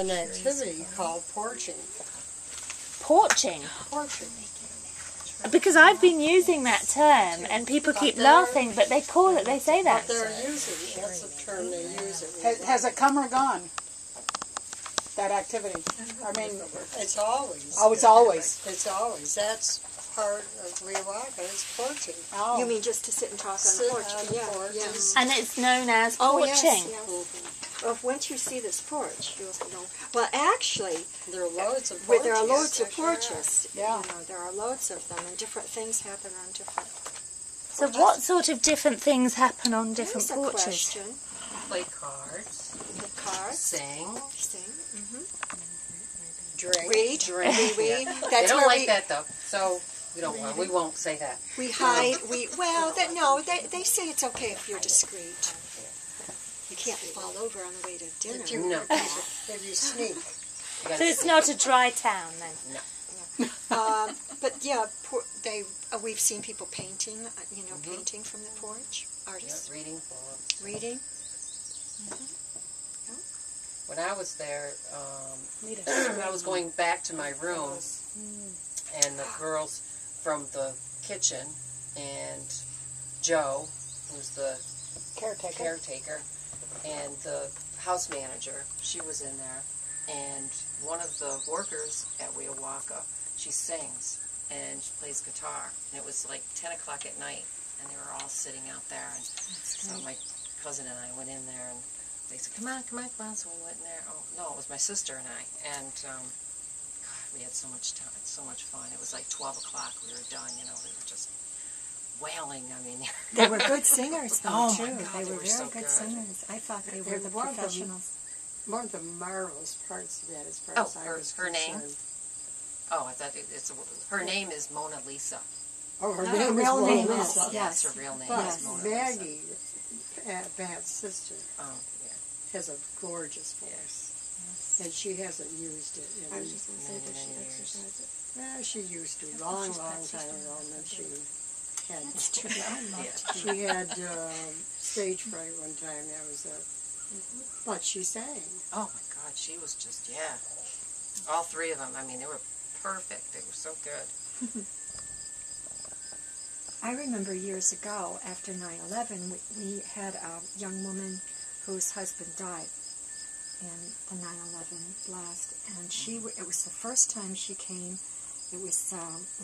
an activity called porching. Porching? Porching. Because I've been using that term, and people keep laughing, but they call it, they say that. But they're using, that's the term they use it. Has it come or gone? That activity? I mean, it's always. Oh, it's always. It's always. That's part of Leawaka, is porching. Oh. You mean just to sit and talk on the porch? On the porch. Yes. And it's known as Oh, porching. yes, yes. Well, once you see this porch, you'll know. Well, actually, there are loads of porches. There are loads of porches. Yeah. You know, there are loads of them, and different things happen on different. So, what sort of different things happen on different There's porches? a question. Play cards. The cards. Sing. Sing. Drink. Read. Read. That's That's they don't where like that though. So we won't say that. We hide. They say it's okay if you're discreet. You can't fall over on the way to dinner. If you sneak. So it's not a dry town then? No. But yeah, we've seen people painting, painting from the porch. Artists. Yeah, reading books. Reading. When I was there, I was going back to my room, and the girls from the kitchen and Joe, who's the caretaker, and the house manager, she was in there, and one of the workers at Weowaka, she sings and she plays guitar, and it was like 10 o'clock at night, and they were all sitting out there, and so my cousin and I went in there, and they said, come on, so we went in there. Oh, no, it was my sister and I, and God, we had so much time, so much fun. It was like 12 o'clock, we were done, they were just wailing. I mean, they were good singers, though, too. God, they were very so good singers. I thought they were the professionals. One of the marvelous parts of that, as far as I was her name? concerned. Oh, I thought her name is Mona Lisa. Oh, her name is Mona Lisa. Yes, her real name is Mona Lisa. Maggie, Pat's sister, has a gorgeous voice. Yes. And she hasn't used it in I was just going to say, does she exercise it? Well, she used to, long time ago, and then she had... That's true. She had stage fright one time, that was it. But she sang. Oh my God, she was just, all three of them, I mean, they were perfect. They were so good. I remember years ago, after 9/11, we had a young woman whose husband died in the 9/11 blast, and it was the first time she came. It was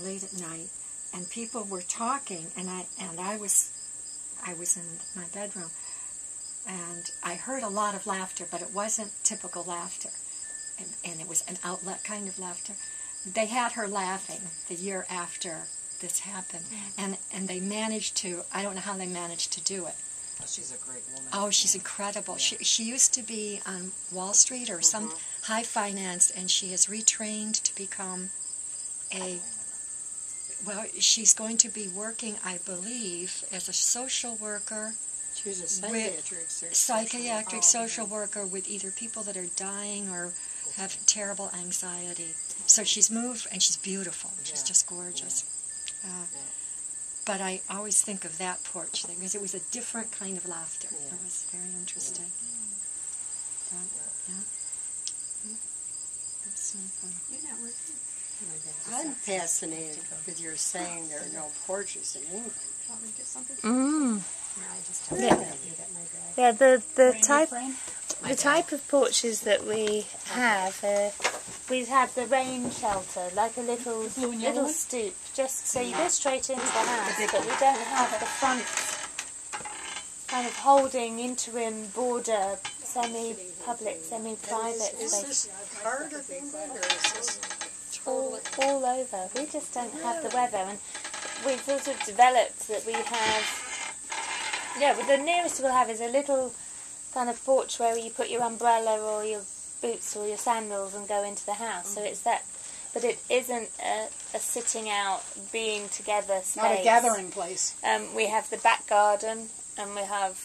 late at night, and people were talking, and I was in my bedroom, and I heard a lot of laughter, but it wasn't typical laughter, and it was an outlet kind of laughter. They had her laughing the year after this happened, and they managed to, I don't know how they managed to do it. Oh, she's a great woman. Oh, she's incredible. Yeah. She used to be on Wall Street or some high finance, and she has retrained to become she's going to be working, I believe, as a social worker. She's a psychiatric social worker with either people that are dying or have terrible anxiety. So she's moved, and she's beautiful. She's just gorgeous. But I always think of that porch thing, because it was a different kind of laughter. It was very interesting. That's so fun. I'm fascinated with your saying there are no porches in England. Yeah, the type of porches that we have, the rain shelter, like a little stoop, just so you go straight into the house, but we don't have the front kind of holding interim border, semi-public, semi-private Is this part of England, or is this totally... all over. We just don't have the weather, and we've sort of developed that we have, the nearest we'll have is a little kind of porch where you put your umbrella or your boots or your sandals and go into the house. So it's that, but it isn't a sitting out, being together space. Not a gathering place. We have the back garden, and we have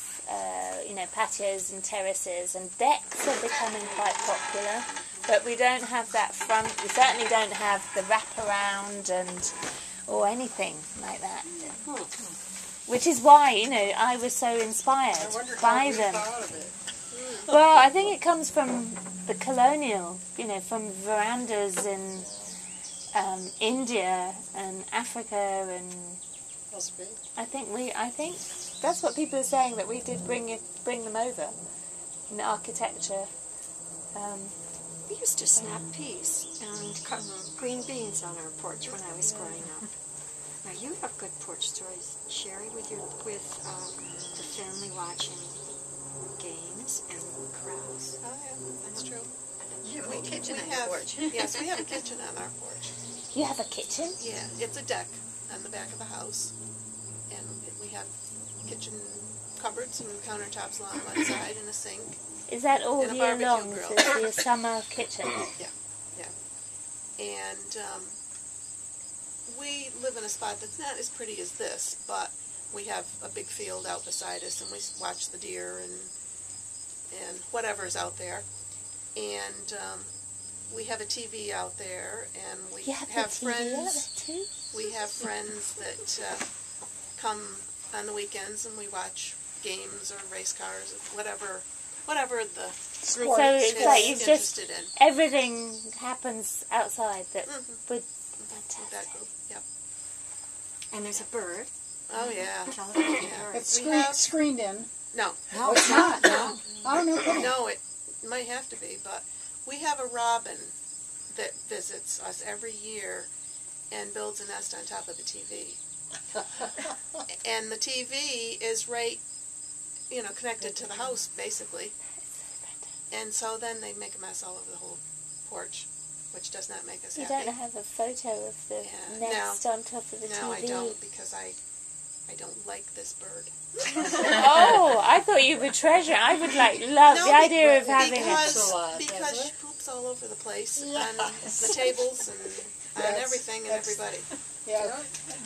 patios and terraces, and decks are becoming quite popular. But we don't have that front. We certainly don't have the wraparound or anything like that. Which is why, I was so inspired by them. Well, I think it comes from the colonial, you know, from verandas in India and Africa, and Must be. I think that's what people are saying, that we did bring them over in the architecture. We used to snap peas and cut green beans on our porch when I was growing up. Now you have good porch stories, Sherry, with the family watching games and crowds. Oh, yeah, that's true. You have a kitchen on have, your porch. Yes, we have a kitchen on our porch. You have a kitchen? Yeah, it's a deck on the back of the house. And we have kitchen cupboards and countertops along one side and a sink. Is that all And a year barbecue long? grill. Is it your summer kitchen? Yeah. And we live in a spot that's not as pretty as this, but we have a big field out beside us, and we watch the deer and whatever's out there. And we have a TV out there, and we You have have the TV out friends. there too? We have friends that come on the weekends, and we watch games or race cars, or whatever the group So is it's like you've just interested in. everything happens outside that with That fantastic. group, yep. And there's a bird. Oh yeah. Tell us about the Yeah. bird. It's We have- screened in. No, No, it's not. No. Oh, no kidding. no, it might have to be, but we have a robin that visits us every year and builds a nest on top of the TV. And the TV is right, connected to the house, basically. And so then they make a mess all over the whole porch, which does not make us You happy. don't have a photo of the Yeah, nest on top of the TV? No, I don't, because I don't like this bird. Oh, I thought you would treasure. I would love the idea of having it. Because she poops all over the place, on the tables and on everything and everybody. Yeah,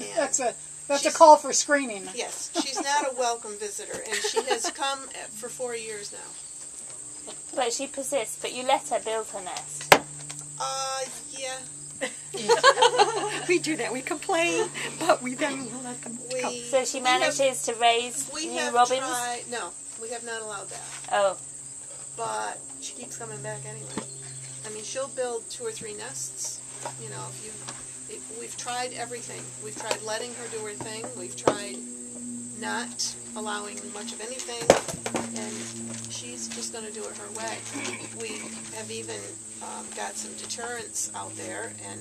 And that's a call for screening. yes, she's not a welcome visitor, and she has come for 4 years now. But she persists, but you let her build her nest. Yeah. We do that. We complain, but we then let them come. So she manages to raise We new have robins? tried. No, we have not allowed that. Oh, But she keeps coming back anyway. I mean, she'll build 2 or 3 nests. We've tried everything. We've tried letting her do her thing. We've tried not allowing much of anything, and she's just going to do it her way. We have even got some deterrents out there, and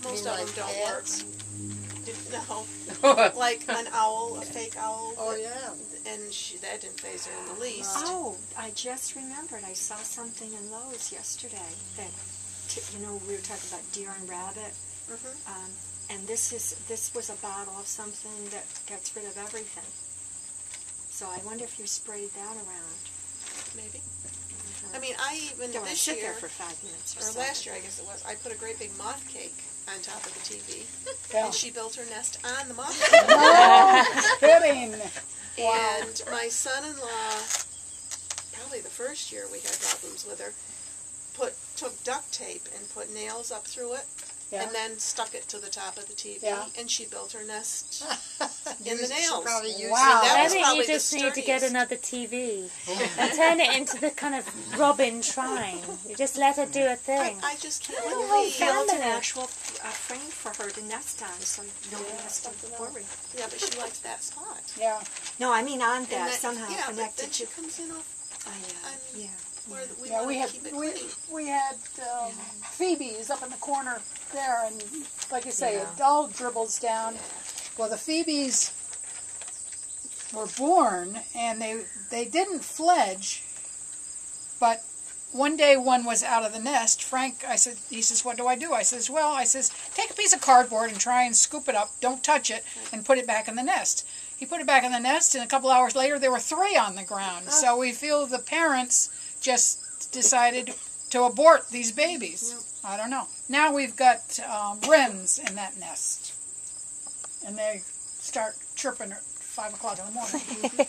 most of them don't work. No, like an owl, a fake owl. Oh, yeah. And that didn't faze her in the least. Oh, I just remembered. I saw something in Lowe's yesterday that, we were talking about deer and rabbit. And this was a bottle of something that gets rid of everything. So I wonder if you sprayed that around. Maybe. I mean, I even Don't want to this sit year, there for 5 minutes or or so. last year I guess it was, I put a great big moth cake on top of the TV, Yeah. and she built her nest on the moth cake. No kidding. And my son-in-law, probably the first year we had problems with her, took duct tape and put nails up through it, Yeah. and then stuck it to the top of the TV, Yeah. and she built her nest in the She nails. probably used Wow. That I was think probably you the just need to get sturdiest. another TV and turn it into the kind of Robin shrine. You just let her do a thing. I just can't We believe. built an family. actual frame for her to nest on, so nobody has to worry. Yeah, but she likes that spot. Yeah. No, I mean on And that, somehow yeah, but then connected she to. comes in off Yeah. where we Yeah, want we to had keep it clean. we had Phoebes up in the corner there, and like you say, it all dribbles down. Well, the Phoebes were born, and they didn't fledge, but one day one was out of the nest. Frank, he says, what do I do? I says, take a piece of cardboard and try and scoop it up, don't touch it, and put it back in the nest. He put it back in the nest, and a couple hours later there were 3 on the ground. So we feel the parents just decided to abort these babies. I don't know. Now we've got wrens in that nest, and they start chirping at 5 o'clock in the morning.